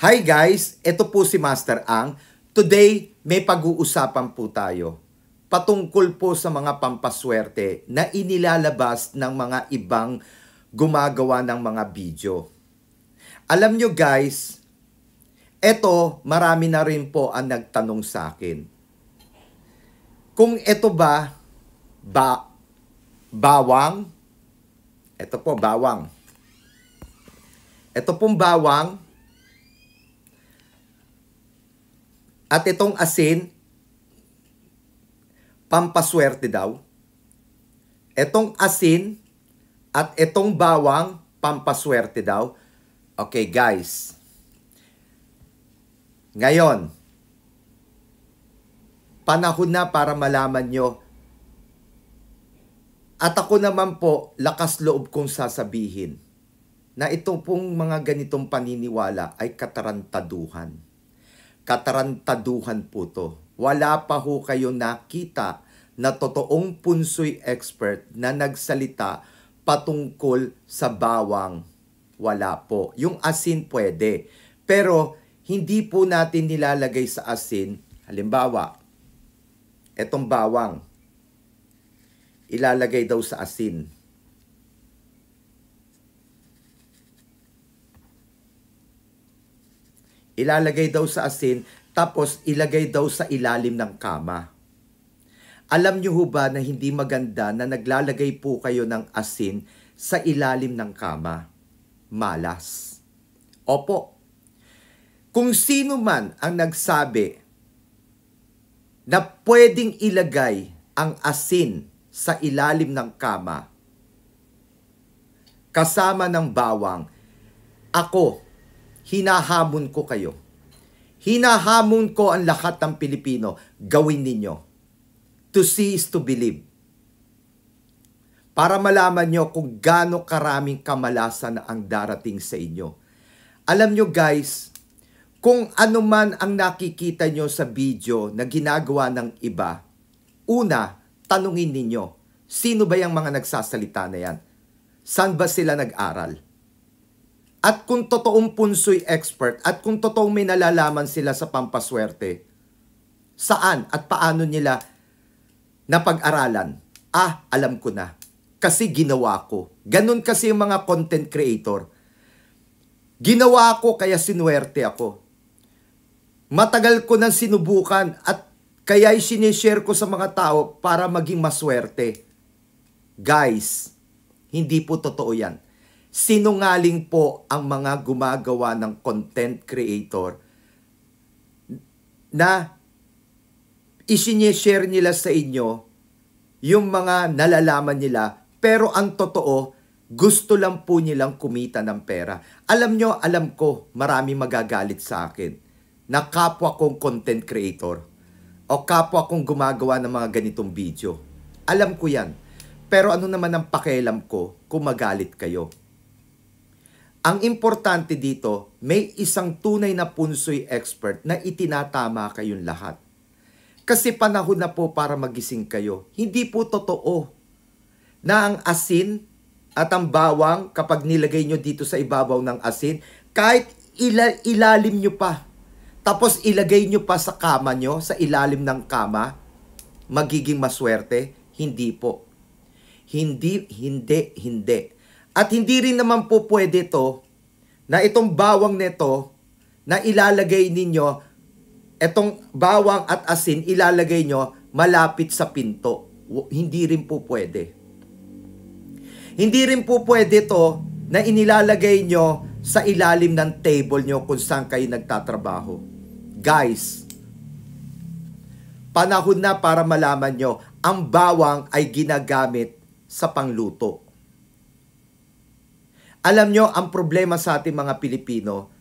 Hi guys, ito po si Master Ang. Today, may pag-uusapan po tayo patungkol po sa mga pampaswerte na inilalabas ng mga ibang gumagawa ng mga video. Alam nyo guys, ito marami na rin po ang nagtanong sa akin. Kung ito bawang? Ito po, bawang. Ito pong bawang. At itong asin, pampaswerte daw. Itong asin at itong bawang, pampaswerte daw. Okay guys. Ngayon, panahon na para malaman nyo. At ako naman po, lakas loob kong sasabihin na itong pong mga ganitong paniniwala ay katarantaduhan. Katarantaduhan po to. Wala pa ho kayo nakita na totoong punsoy expert na nagsalita patungkol sa bawang. Wala po. Yung asin pwede. Pero hindi po natin nilalagay sa asin. Halimbawa, etong bawang. Ilalagay daw sa asin. Ilalagay daw sa asin, tapos ilagay daw sa ilalim ng kama. Alam nyo ho ba na hindi maganda na naglalagay po kayo ng asin sa ilalim ng kama? Malas. Opo. Kung sino man ang nagsabi na pwedeng ilagay ang asin sa ilalim ng kama, kasama ng bawang, ako, hinahamon ko kayo. Hinahamon ko ang lahat ng Pilipino. Gawin ninyo. To see is to believe. Para malaman nyo kung gaano karaming kamalasan ang darating sa inyo. Alam nyo guys, kung ano man ang nakikita nyo sa video na ginagawa ng iba, una, tanungin ninyo, sino ba yung mga nagsasalita na yan? Saan ba sila nag-aral? At kung totoong punsoy expert at kung totoong may nalalaman sila sa pampaswerte, saan at paano nila napag-aralan? Alam ko na. Kasi ginawa ko. Ganun kasi yung mga content creator. Ginawa ko kaya sinuwerte ako. Matagal ko nang sinubukan at kaya sinishare ko sa mga tao para maging maswerte. Guys, hindi po totoo yan. Sinungaling po ang mga gumagawa ng content creator na isinishare nila sa inyo yung mga nalalaman nila, pero ang totoo, gusto lang po nilang kumita ng pera. Alam nyo, alam ko, marami magagalit sa akin na kapwa kong content creator o kapwa kong gumagawa ng mga ganitong video. Alam ko yan. Pero ano naman ang pakialam ko kung magalit kayo? Ang importante dito, may isang tunay na punsoy expert na itinatama kayong lahat. Kasi panahon na po para magising kayo. Hindi po totoo na ang asin at ang bawang, kapag nilagay nyo dito sa ibabaw ng asin, kahit ilalim nyo pa, tapos ilagay nyo pa sa kama nyo, sa ilalim ng kama, magiging maswerte? Hindi po. Hindi. At hindi rin naman po pwede to na itong bawang nito na ilalagay ninyo, itong bawang at asin ilalagay nyo malapit sa pinto. Hindi rin po pwede. Hindi rin po pwede to na inilalagay nyo sa ilalim ng table nyo kung saan kayo nagtatrabaho. Guys, panahon na para malaman nyo, ang bawang ay ginagamit sa pangluto. Alam nyo, ang problema sa ating mga Pilipino,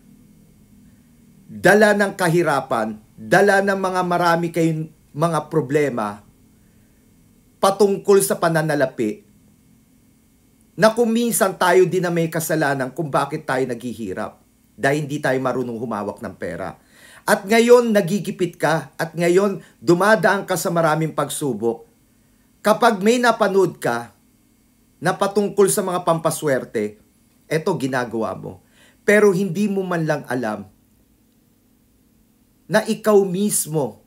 dala ng kahirapan, dala ng mga marami kayong mga problema patungkol sa pananalapi, na kung minsan tayo din na may kasalanan kung bakit tayo naghihirap dahil hindi tayo marunong humawak ng pera. At ngayon, nagigipit ka at ngayon, dumadaan ka sa maraming pagsubok. Kapag may napanood ka na patungkol sa mga pampaswerte, eto ginagawa mo. Pero hindi mo man lang alam na ikaw mismo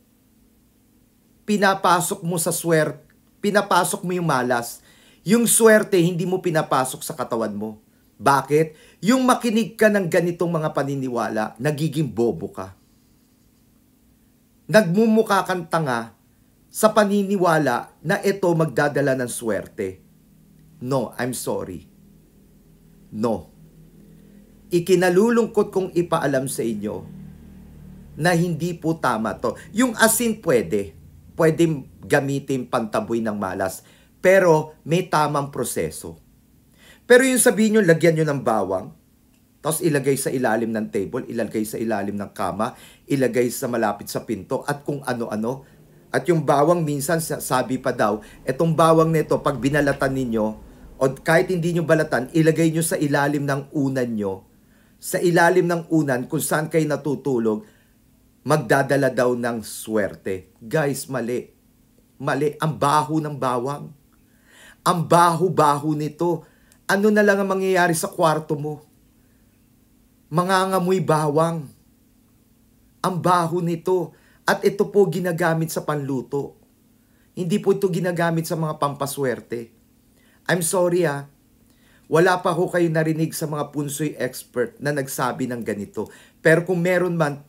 pinapasok mo sa swerte, pinapasok mo yung malas. Yung swerte, hindi mo pinapasok sa katawan mo. Bakit? Yung makinig ka ng ganitong mga paniniwala, nagiging bobo ka. Nagmumukha kang tanga sa paniniwala na ito magdadala ng swerte. No, I'm sorry. No. Ikinalulungkot kong ipaalam sa inyo na hindi po tama to. Yung asin pwede gamitin pantaboy ng malas, pero may tamang proseso. Pero yung sabihin nyo, lagyan nyo ng bawang, tapos ilagay sa ilalim ng table, ilagay sa ilalim ng kama, ilagay sa malapit sa pinto, at kung ano-ano. At yung bawang minsan, sabi pa daw, etong bawang nito, pag binalatan ninyo, o kahit hindi nyo balatan, ilagay nyo sa ilalim ng unan nyo. Sa ilalim ng unan, kung saan kayo natutulog, magdadala daw ng swerte. Guys, mali. Mali. Ang baho ng bawang. Ang baho-baho nito. Ano na lang ang mangyayari sa kwarto mo? Mangangamoy bawang. Ang baho nito. At ito po ginagamit sa panluto. Hindi po ito ginagamit sa mga pampaswerte. I'm sorry wala pa ho kayo narinig sa mga punsoy expert na nagsabi ng ganito. Pero kung meron man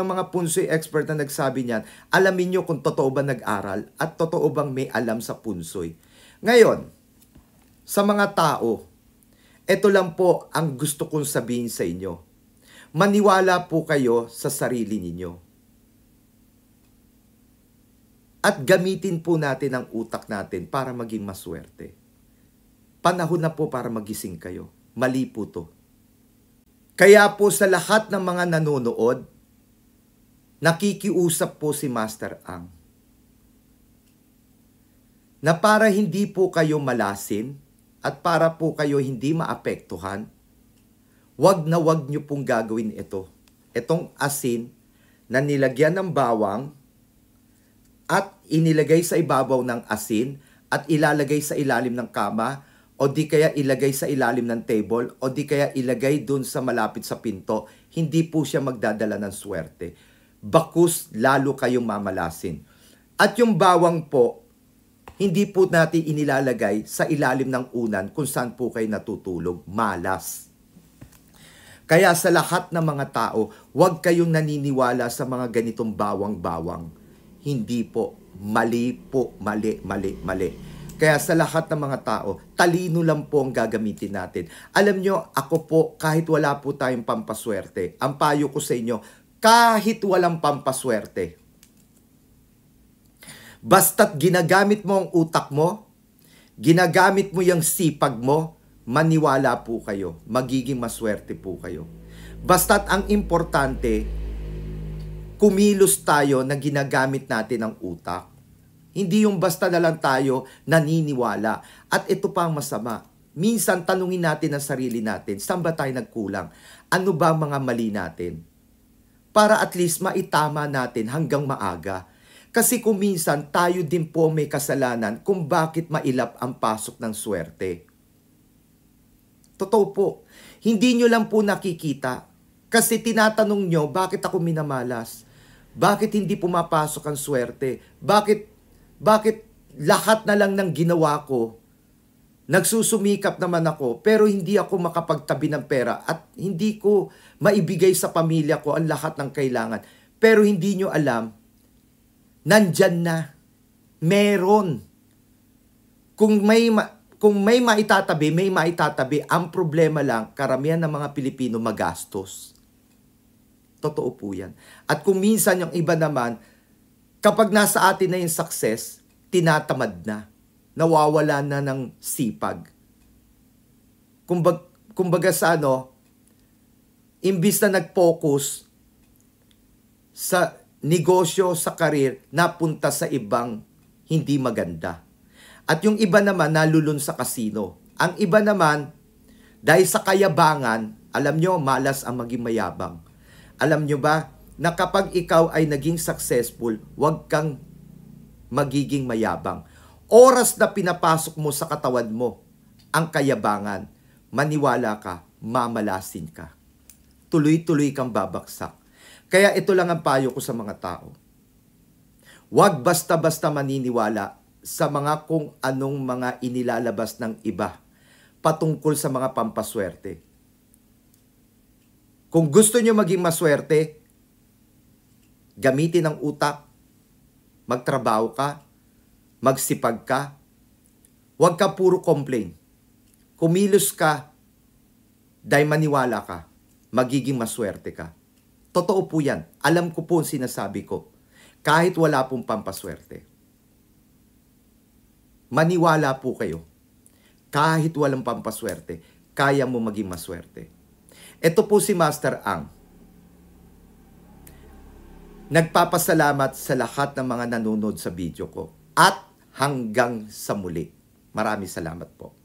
mga punsoy expert na nagsabi niyan, alamin nyo kung totoo ba nag-aral at totoo bang may alam sa punsoy. Ngayon, sa mga tao, ito lang po ang gusto kong sabihin sa inyo. Maniwala po kayo sa sarili ninyo. At gamitin po natin ang utak natin para maging maswerte. Panahon na po para magising kayo. Mali po to. Kaya po sa lahat ng mga nanonood, nakikiusap po si Master Ang. Na para hindi po kayo malasin at para po kayo hindi maapektuhan, wag na wag nyo pong gagawin ito. Itong asin na nilagyan ng bawang at inilagay sa ibabaw ng asin at ilalagay sa ilalim ng kama o di kaya ilagay sa ilalim ng table o di kaya ilagay dun sa malapit sa pinto, hindi po siya magdadala ng swerte. Bakus lalo kayong mamalasin. At yung bawang po, hindi po natin inilalagay sa ilalim ng unan kung saan po kayo natutulog. Malas. Kaya sa lahat ng mga tao, huwag kayong naniniwala sa mga ganitong bawang-bawang. Hindi po. Mali po. Mali, mali, mali. Kaya sa lahat ng mga tao, talino lang po ang gagamitin natin. Alam nyo, ako po, kahit wala po tayong pampaswerte, ang payo ko sa inyo, kahit walang pampaswerte, basta't ginagamit mo ang utak mo, ginagamit mo yung sipag mo, maniwala po kayo, magiging maswerte po kayo. Basta't ang importante, kumilos tayo na ginagamit natin ang utak. Hindi yung basta na lang tayo naniniwala. At ito pa ang masama. Minsan tanungin natin ang sarili natin, saan ba tayo nagkulang? Ano ba ang mga mali natin? Para at least maitama natin hanggang maaga. Kasi kung minsan tayo din po may kasalanan kung bakit mailap ang pasok ng swerte. Totoo po. Hindi nyo lang po nakikita. Kasi tinatanong nyo, bakit ako minamalas? Bakit hindi pumapasok ang swerte? Bakit lahat na lang ng ginawa ko, nagsusumikap naman ako, pero hindi ako makapagtabi ng pera at hindi ko maibigay sa pamilya ko ang lahat ng kailangan. Pero hindi nyo alam, nandyan na. Meron. Kung may maitatabi, may maitatabi. Ang problema lang, karamihan ng mga Pilipino magastos. Totoo po yan. At kung minsan yung iba naman, kapag nasa atin na yung success, tinatamad na. Nawawala na ng sipag. Kumbaga sa imbis na nag-focus sa negosyo, sa karir, napunta sa ibang hindi maganda. At yung iba naman, nalulun sa kasino. Ang iba naman, dahil sa kayabangan, alam nyo, malas ang maging mayabang. Alam nyo ba, na kapag ikaw ay naging successful, huwag kang magiging mayabang. Oras na pinapasok mo sa katawan mo ang kayabangan, maniwala ka, mamalasin ka. Tuloy-tuloy kang babagsak. Kaya ito lang ang payo ko sa mga tao. Huwag basta-basta maniniwala sa mga kung anong mga inilalabas ng iba patungkol sa mga pampaswerte. Kung gusto nyo maging maswerte, gamitin ang utak, magtrabaho ka, magsipag ka, huwag ka puro complain. Kumilos ka, dahil maniwala ka, magiging maswerte ka. Totoo po yan. Alam ko po ang sinasabi ko. Kahit wala pong pampaswerte. Maniwala po kayo. Kahit walang pampaswerte, kaya mo maging maswerte. Ito po si Master Ang. Nagpapasalamat sa lahat ng mga nanonood sa video ko. At hanggang sa muli. Maraming salamat po.